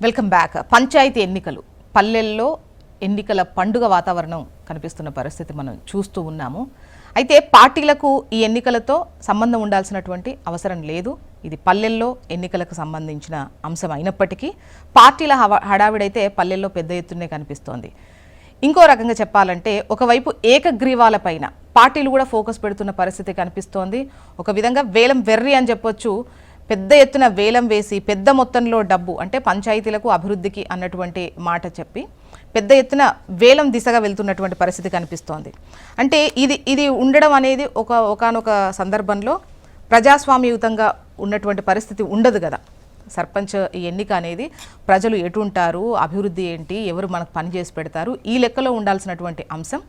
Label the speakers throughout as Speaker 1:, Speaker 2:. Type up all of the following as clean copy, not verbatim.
Speaker 1: Welcome back. Panchayat ఎన్నికలు, పల్లెల్లో ఎన్నికల పండుగ వాతావరణం కనిపిస్తున్న పరిస్థితి మనం చూస్తూ ఉన్నాము. అయితే పార్టీలకు ఈ ఎన్నికలతో సంబంధం ఉండాల్సినటువంటి అవసరం లేదు. ఇది పల్లెల్లో ఎన్నికలకు సంబంధించిన అంశం అయినప్పటికీ పార్టీల హడావిడైతే పల్లెల్లో పెద్ద ఎత్తునే కనిపిస్తోంది. ఇంకో రకంగా చెప్పాలంటే ఒకవైపు ఏకగ్రీవాలపైన పార్టీలు కూడా ఫోకస్ పెడుతున్న పరిస్థితి కనిపిస్తోంది. ఒక విధంగా వేలం వెర్రి అని చెప్పొచ్చు. పెద్ద ఎత్తున వేలం వేసి పెద్ద మొత్తంలో డబ్బు, అంటే పంచాయతీలకు అభివృద్ధికి అన్నటువంటి మాట చెప్పి పెద్ద ఎత్తున వేలం దిశగా వెళ్తున్నటువంటి పరిస్థితి కనిపిస్తోంది. అంటే ఇది ఉండడం అనేది ఒకానొక సందర్భంలో ప్రజాస్వామ్యయుతంగా ఉన్నటువంటి పరిస్థితి ఉండదు కదా. సర్పంచ్ ఈ ఎన్నిక అనేది ప్రజలు ఎటుంటారు, అభివృద్ధి ఏంటి, ఎవరు మనకు పని చేసి పెడతారు, ఈ లెక్కలో ఉండాల్సినటువంటి అంశం.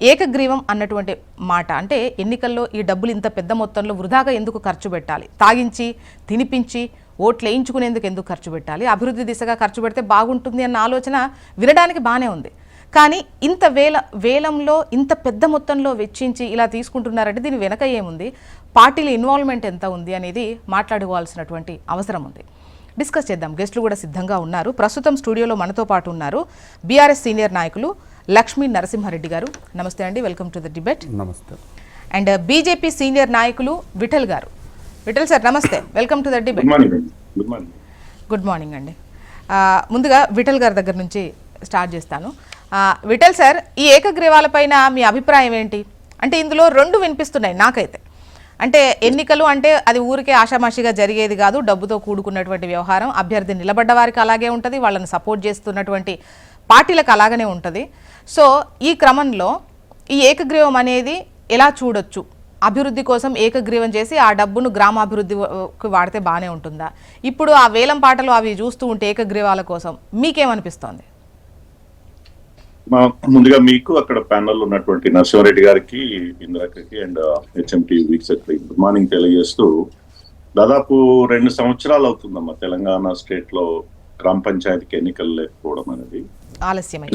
Speaker 1: ఏకగ్రీవం అన్నటువంటి మాట అంటే ఎన్నికల్లో ఈ డబ్బులు ఇంత పెద్ద మొత్తంలో వృధాగా ఎందుకు ఖర్చు పెట్టాలి, తాగించి తినిపించి ఓట్లు వేయించుకునేందుకు ఎందుకు ఖర్చు పెట్టాలి, అభివృద్ధి దిశగా ఖర్చు పెడితే బాగుంటుంది అన్న ఆలోచన వినడానికి బాగానే ఉంది. కానీ ఇంత వేలంలో ఇంత పెద్ద మొత్తంలో వెచ్చించి ఇలా తీసుకుంటున్నారంటే దీని వెనక ఏముంది, పార్టీల ఇన్వాల్వ్మెంట్ ఎంత ఉంది అనేది మాట్లాడుకోవాల్సినటువంటి అవసరం ఉంది. డిస్కస్ చేద్దాం. గెస్టులు కూడా సిద్ధంగా ఉన్నారు. ప్రస్తుతం స్టూడియోలో మనతో పాటు ఉన్నారు బీఆర్ఎస్ సీనియర్ నాయకులు లక్ష్మీ నరసింహారెడ్డి గారు. నమస్తే అండి, వెల్కమ్ టు ద డిబేట్.
Speaker 2: నమస్తే.
Speaker 1: అండ్ బీజేపీ సీనియర్ నాయకులు విఠల్ గారు. విఠల్ సార్ నమస్తే, welcome to the debate. Good morning అండి. ముందుగా విఠల్ గారి దగ్గర నుంచి స్టార్ట్ చేస్తాను. విఠల్ సార్, ఈ ఏకగ్రీవాలపైన మీ అభిప్రాయం ఏంటి? అంటే ఇందులో రెండు వినిపిస్తున్నాయి నాకైతే. అంటే ఎన్నికలు అంటే అది ఊరికే ఆషామాషిగా జరిగేది కాదు, డబ్బుతో కూడుకున్నటువంటి వ్యవహారం. అభ్యర్థి నిలబడ్డ వారికి అలాగే ఉంటుంది, వాళ్ళని సపోర్ట్ చేస్తున్నటువంటి పార్టీలకు అలాగనే ఉంటుంది. సో ఈ క్రమంలో ఈ ఏకగ్రీవం అనేది ఎలా చూడొచ్చు? అభివృద్ధి కోసం ఏకగ్రీవం చేసి ఆ డబ్బును గ్రామాభివృద్ధికి వాడితే బాగానే ఉంటుందా? ఇప్పుడు ఆ వేలం పాటలు అవి చూస్తూ ఉంటే ఏకగ్రీవాల కోసం మీకేమనిపిస్తోంది?
Speaker 3: ముందుగా మీకు అక్కడ ప్యానల్ ఉన్నటువంటి నరసింహారెడ్డి గారికి, ఇందిరాకి అండ్ హెచ్ఎంటీ వీక్షకులకి గుడ్ మార్నింగ్ తెలియజేస్తూ, దాదాపు 2 సంవత్సరాలు అవుతుందమ్మా తెలంగాణ స్టేట్ లో గ్రామ పంచాయతీకి ఎన్నికలు లేకపోవడం అనేది.
Speaker 1: ఆలస్యమై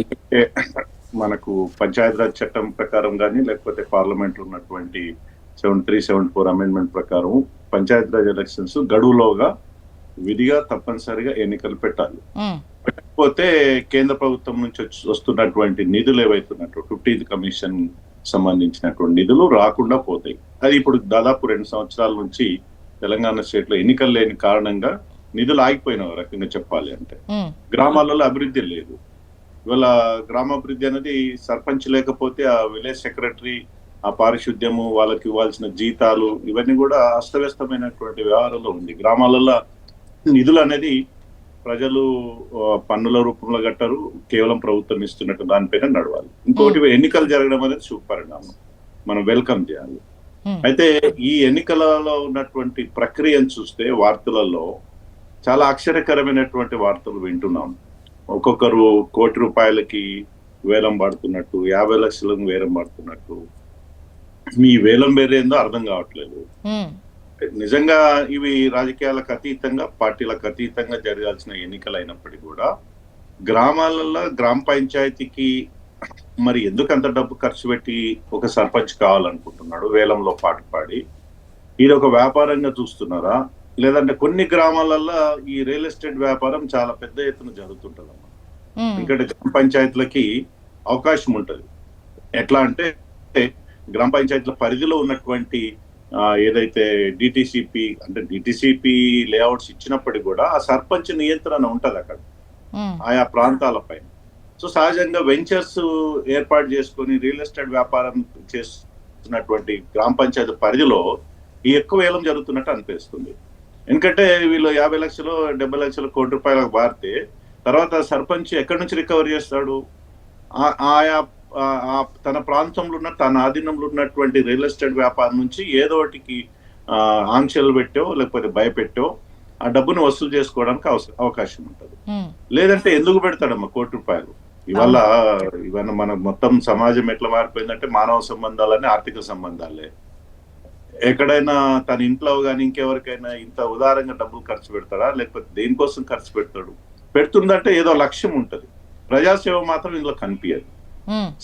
Speaker 3: మనకు పంచాయతీరాజ్ చట్టం ప్రకారం కానీ లేకపోతే పార్లమెంట్ ఉన్నటువంటి 73-74 అమెండ్మెంట్ ప్రకారం పంచాయతీరాజ్ ఎలక్షన్స్ గడువులోగా విధిగా తప్పనిసరిగా ఎన్నికలు పెట్టాలి. పెట్టకపోతే కేంద్ర ప్రభుత్వం నుంచి వస్తున్నటువంటి నిధులు ఏవైతున్నట్టు 15th కమిషన్ సంబంధించినటువంటి నిధులు రాకుండా పోతాయి. అది ఇప్పుడు దాదాపు 2 సంవత్సరాల నుంచి తెలంగాణ స్టేట్ లో ఎన్నికలు లేని కారణంగా నిధులు ఆగిపోయిన రకంగా చెప్పాలి. అంటే గ్రామాలలో అభివృద్ధి లేదు. ఇవాళ గ్రామాభివృద్ధి అనేది సర్పంచ్ లేకపోతే ఆ విలేజ్ సెక్రటరీ, ఆ పారిశుద్ధ్యము, వాళ్ళకి ఇవ్వాల్సిన జీతాలు ఇవన్నీ కూడా అస్తవ్యస్తమైనటువంటి వ్యవహారంలో ఉంది. గ్రామాలలో నిధులు అనేది ప్రజలు పన్నుల రూపంలో కట్టరు, కేవలం ప్రభుత్వం ఇస్తున్నట్టు దానిపైన నడవాలి. ఇంకోటి ఎన్నికలు జరగడం అనేది శుభపరిణామం, మనం వెల్కమ్ చేయాలి. అయితే ఈ ఎన్నికలలో ఉన్నటువంటి ప్రక్రియను చూస్తే వార్తలలో చాలా ఆశ్చర్యకరమైనటువంటి వార్తలు వింటున్నాం. ఒక్కొక్కరు ₹1,00,00,000 వేలం పడుతున్నట్టు, 50 లక్షలకు వేలం పడుతున్నట్టు. మీ వేలం వేరేందో అర్థం కావట్లేదు. నిజంగా ఇవి రాజకీయాలకు అతీతంగా, పార్టీలకు అతీతంగా జరగాల్సిన ఎన్నికలు అయినప్పటికీ కూడా గ్రామాలలో గ్రామ పంచాయతీకి మరి ఎందుకు అంత డబ్బు ఖర్చు పెట్టి ఒక సర్పంచ్ కావాలనుకుంటున్నాడు? వేలంలో పాటు పాడి ఇది ఒక వ్యాపారంగా చూస్తున్నారా? లేదంటే కొన్ని గ్రామాలలో ఈ రియల్ ఎస్టేట్ వ్యాపారం చాలా పెద్ద ఎత్తున జరుగుతుంటదమ్మా. ఎందుకంటే గ్రామ పంచాయతీలకి అవకాశం ఉంటది. ఎట్లా అంటే గ్రామ పంచాయతీల పరిధిలో ఉన్నటువంటి ఏదైతే డిటిసిపి అంటే డిటిసిపి లేఅవుట్స్ ఇచ్చినప్పటికీ కూడా ఆ సర్పంచ్ నియంత్రణ ఉంటది అక్కడ ఆయా ప్రాంతాలపై. సో సహజంగా వెంచర్స్ ఏర్పాటు చేసుకొని రియల్ ఎస్టేట్ వ్యాపారం చేస్తున్నటువంటి గ్రామ పంచాయతీ పరిధిలో ఈ ఎక్కువ వేలం జరుగుతున్నట్టు అనిపిస్తుంది. ఎందుకంటే వీళ్ళు 50 లక్షలు 70 లక్షలు ₹1,00,00,000 మారితే తర్వాత సర్పంచ్ ఎక్కడి నుంచి రికవర్ చేస్తాడు? ఆయా తన ప్రాంతంలో ఉన్న, తన ఆధీనంలో ఉన్నటువంటి రియల్ ఎస్టేట్ వ్యాపారం నుంచి ఏదో ఒకటికి ఆంక్షలు పెట్టో లేకపోతే భయపెట్టో ఆ డబ్బును వసూలు చేసుకోవడానికి అవకాశం ఉంటుంది. లేదంటే ఎందుకు పెడతాడమ్మా ₹1,00,00,000? ఇవాళ మన మొత్తం సమాజం ఎట్లా మారిపోయిందంటే మానవ సంబంధాలని ఆర్థిక సంబంధాలే. ఎక్కడైనా తన ఇంట్లో కానీ ఇంకెవరికైనా ఇంత ఉదారంగా డబ్బులు ఖర్చు పెడతాడా? లేకపోతే దేనికోసం ఖర్చు పెడతాడు? పెడుతుందంటే ఏదో లక్ష్యం ఉంటది. ప్రజాసేవ మాత్రం ఇందులో కనిపించదు.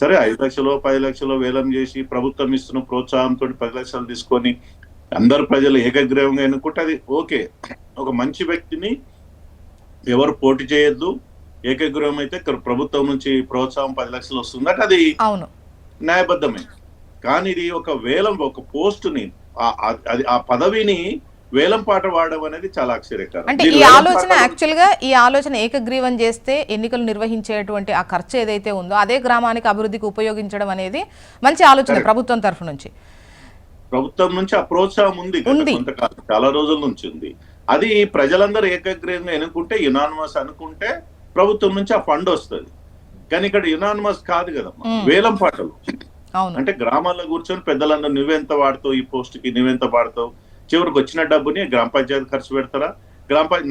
Speaker 3: సరే 5 లక్షలు 10 లక్షలు వేలం చేసి ప్రభుత్వం ఇస్తున్న ప్రోత్సాహంతో 10 లక్షలు తీసుకొని అందరు ప్రజలు ఏకగ్రీవంగా ఎన్నుకుంటే అది ఓకే. ఒక మంచి వ్యక్తిని ఎవరు పోటీ చేయొద్దు, ఏకగ్రీవం అయితే ప్రభుత్వం నుంచి ప్రోత్సాహం 10 లక్షలు వస్తుందట, అది
Speaker 1: అవును
Speaker 3: న్యాయబద్ధమే. కానీ ఇది ఒక వేలం, ఒక పోస్టుని, ఆ పదవిని వేలం పాట వాడడం అనేది చాలా ఆశ్చర్యకరం.
Speaker 1: అంటే ఈ ఆలోచన యాక్చువల్ గా ఈ ఆలోచన ఏకగ్రీవం చేస్తే ఎన్నికలు నిర్వహించేటువంటి ఆ ఖర్చు ఏదైతే ఉందో అదే గ్రామానికి అభివృద్ధికి ఉపయోగించడం అనేది మంచి ఆలోచన ప్రభుత్వం తరఫు నుంచి.
Speaker 3: ప్రభుత్వం నుంచి ఆ ప్రోత్సాహం ఉంది కొంతకాలం, చాలా రోజుల నుంచి ఉంది. అది ప్రజలందరూ ఏకగ్రీవంగా ఎన్నుకుంటే, యునానిమస్ అనుకుంటే ప్రభుత్వం నుంచి ఆ ఫండ్ వస్తుంది. కానీ ఇక్కడ యునానిమస్ కాదు కదమ్మా, వేలం పాటలు. అంటే గ్రామాల్లో కూర్చొని పెద్దలందరూ నువ్వెంత వాడతావు ఈ పోస్ట్ కి, నువ్వెంత వాడతావు, చివరికి వచ్చిన డబ్బుని గ్రామ పంచాయతీ ఖర్చు పెడతారా?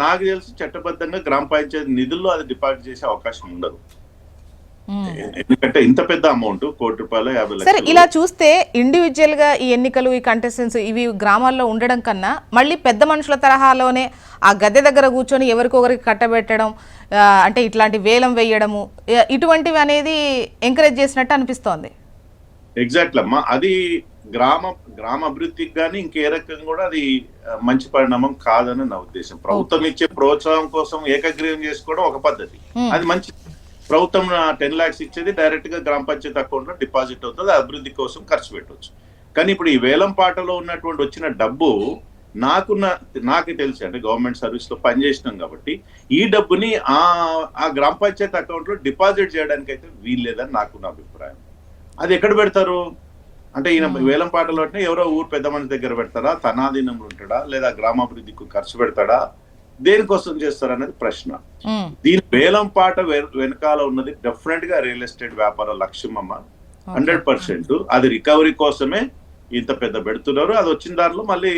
Speaker 3: నాకు తెలిసి చట్టబద్ధంగా గ్రామ పంచాయతీ నిధుల్లో అది డిపాజిట్ చేసే అవకాశం ఉండదు. ఎందుకంటే ఇంత పెద్ద అమౌంట్, ₹1 కోటి 50 లక్షలు.
Speaker 1: సరే, ఇలా చూస్తే ఇండివిజువల్ గా ఈ ఎన్నికలు, ఈ కంటెస్టెంట్స్ ఇవి గ్రామాల్లో ఉండడం కన్నా మళ్ళీ పెద్ద మనుషుల తరహాలోనే ఆ గద్దె దగ్గర కూర్చొని ఎవరికొకరికి కట్టబెట్టడం, అంటే ఇట్లాంటి వేలం వేయడము, ఇటువంటివి అనేది ఎంకరేజ్ చేసినట్టు అనిపిస్తోంది.
Speaker 3: ఎగ్జాక్ట్లీ అమ్మా, అది గ్రామ అభివృద్ధికి కానీ ఇంకే రకంగా కూడా అది మంచి పరిణామం కాదని నా ఉద్దేశం. ప్రభుత్వం ఇచ్చే ప్రోత్సాహం కోసం ఏకగ్రీవం చేసుకోవడం ఒక పద్ధతి, అది మంచి. ప్రభుత్వం 10 lakhs ఇచ్చేది డైరెక్ట్ గా గ్రామ పంచాయతీ అకౌంట్ లో డిపాజిట్ అవుతుంది, అభివృద్ధి కోసం ఖర్చు పెట్టవచ్చు. కానీ ఇప్పుడు ఈ వేలం పాటలో ఉన్నటువంటి వచ్చిన డబ్బు నాకు తెలిసి, అంటే గవర్నమెంట్ సర్వీస్ లో పనిచేసినాం కాబట్టి, ఈ డబ్బుని ఆ గ్రామ పంచాయతీ అకౌంట్ లో డిపాజిట్ చేయడానికి అయితే వీల్లేదని నాకున్న అభిప్రాయం. అది ఎక్కడ పెడతారు అంటే, ఈయన వేలం పాటలో అంటే ఎవరో ఊరు పెద్ద మనిషి దగ్గర పెడతారా, తనాధీనంలో ఉంటాడా, లేదా గ్రామాభివృద్ధికి ఖర్చు పెడతాడా, దేనికోసం చేస్తారు అనేది ప్రశ్న. దీని వేలం పాట వెనకాల ఉన్నది డెఫినెట్ గా రియల్ ఎస్టేట్ వ్యాపార లక్ష్యం అమ్మ, 100%. అది రికవరీ కోసమే ఇంత పెద్ద పెడుతున్నారు. అది వచ్చిన దాంట్లో మళ్ళీ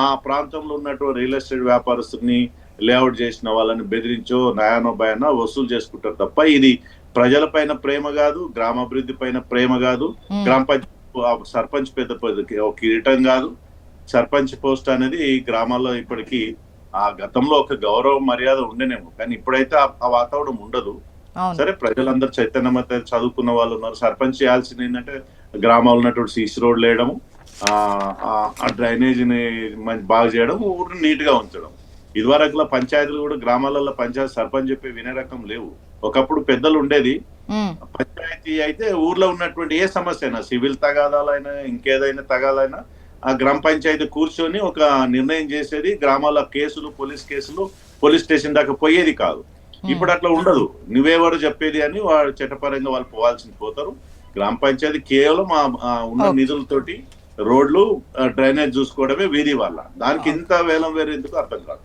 Speaker 3: ఆ ప్రాంతంలో ఉన్నటువంటి రియల్ ఎస్టేట్ వ్యాపారస్తుని, లేఅవుట్ చేసిన వాళ్ళని బెదిరించో నయానో భయానో వసూలు చేసుకుంటారు తప్ప, ఇది ప్రజల పైన ప్రేమ కాదు, గ్రామాభివృద్ధి పైన ప్రేమ కాదు, గ్రామ పంచాయతీ సర్పంచ్ పెద్ద కిరీటం కాదు. సర్పంచ్ పోస్ట్ అనేది గ్రామాల్లో ఇప్పటికీ ఆ గతంలో ఒక గౌరవ మర్యాద ఉండేనేమో, కానీ ఇప్పుడైతే ఆ వాతావరణం ఉండదు. సరే, ప్రజలందరూ చైతన్యమత చదువుకున్న వాళ్ళు ఉన్నారు. సర్పంచ్ చేయాల్సింది ఏంటంటే గ్రామాల్లో ఉన్నటువంటి సీసీ రోడ్లు వేయడం, ఆ డ్రైనేజీని బాగా చేయడం, ఊరిని నీట్ గా ఉంచడం. ఇదివరకులా పంచాయతీలు కూడా గ్రామాలలో పంచాయతీ సర్పంచ్ చెప్పే వినే రకం లేవు. ఒకప్పుడు పెద్దలు ఉండేది. పంచాయతీ అయితే ఊర్లో ఉన్నటువంటి ఏ సమస్య అయినా, సివిల్ తగాదాలైనా ఇంకేదైనా తగాదైనా, ఆ గ్రామ పంచాయతీ కూర్చొని ఒక నిర్ణయం చేసేది. గ్రామాల కేసులు, పోలీస్ స్టేషన్ దాకా పోయేది కాదు. ఇప్పుడు అట్లా ఉండదు. నువ్వెవరు చెప్పేది అని వాళ్ళు చట్టపరంగా వాళ్ళు పోతారు. గ్రామ పంచాయతీ కేవలం ఉన్న నిధులతోటి రోడ్లు, డ్రైనేజ్ చూసుకోవడమే వీధి వాళ్ళ. దానికి ఇంత వేలం వేరే ఎందుకు అర్థం కాదు.